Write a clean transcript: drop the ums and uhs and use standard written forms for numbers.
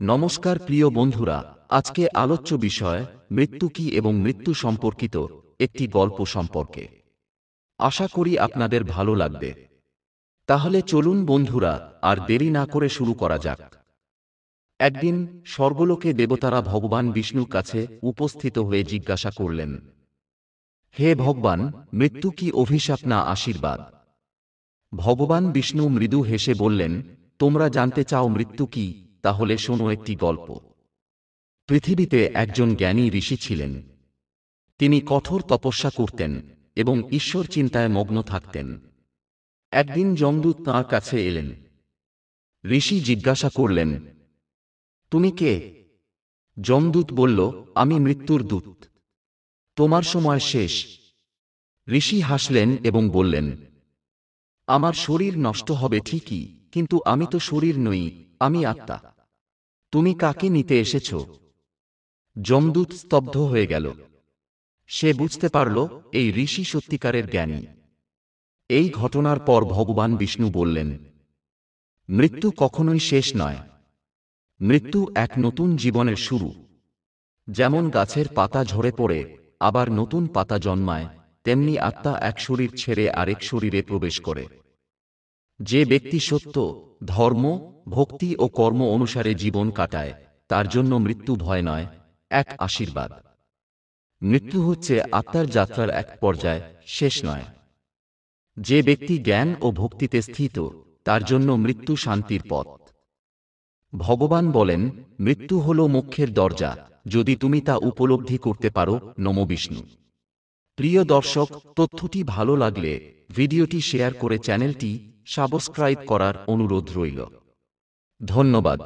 নমস্কার প্রিয় বন্ধুরা, আজকে আলোচ্য বিষয় মৃত্যু কি এবং মৃত্যু সম্পর্কিত একটি গল্প সম্পর্কে। আশা করি আপনাদের ভালো লাগবে। তাহলে চলুন বন্ধুরা, আর দেরি না করে শুরু করা যাক। একদিন স্বর্গলোকে দেবতারা ভগবান বিষ্ণুর কাছে উপস্থিত হয়ে জিজ্ঞাসা করলেন, হে ভগবান, মৃত্যু কি অভিশাপ না আশীর্বাদ? ভগবান বিষ্ণু মৃদু হেসে বললেন, তোমরা জানতে চাও মৃত্যু কি? তাহলে শোনো একটি গল্প। পৃথিবীতে একজন জ্ঞানী ঋষি ছিলেন। তিনি কঠোর তপস্যা করতেন এবং ঈশ্বর চিন্তায় মগ্ন থাকতেন। একদিন যমদূত তাঁর কাছে এলেন। ঋষি জিজ্ঞাসা করলেন, তুমি কে? যমদূত বলল, আমি মৃত্যুর দূত। তোমার সময় শেষ। ঋষি হাসলেন এবং বললেন, আমার শরীর নষ্ট হবে ঠিকই, কিন্তু আমি তো শরীর নই, আমি আত্মা। তুমি কাকে নিতে এসেছ? যমদূত স্তব্ধ হয়ে গেল। সে বুঝতে পারল, এই ঋষি সত্যিকারের জ্ঞানী। এই ঘটনার পর ভগবান বিষ্ণু বললেন, মৃত্যু কখনোই শেষ নয়। মৃত্যু এক নতুন জীবনের শুরু। যেমন গাছের পাতা ঝরে পড়ে আবার নতুন পাতা জন্মায়, তেমনি আত্মা এক শরীর ছেড়ে আরেক শরীরে প্রবেশ করে। যে ব্যক্তি সত্য, ধর্ম, ভক্তি ও কর্ম অনুসারে জীবন কাটায়, তার জন্য মৃত্যু ভয় নয়, এক আশীর্বাদ। মৃত্যু হচ্ছে আত্মার যাত্রার এক পর্যায়, শেষ নয়। যে ব্যক্তি জ্ঞান ও ভক্তিতে স্থিত, তার জন্য মৃত্যু শান্তির পথ। ভগবান বলেন, মৃত্যু হল মোক্ষের দরজা, যদি তুমি তা উপলব্ধি করতে পারো। নমো বিষ্ণু। প্রিয় দর্শক, তথ্যটি ভালো লাগলে ভিডিওটি শেয়ার করে চ্যানেলটি সাবস্ক্রাইব করার অনুরোধ রইল। ধন্যবাদ।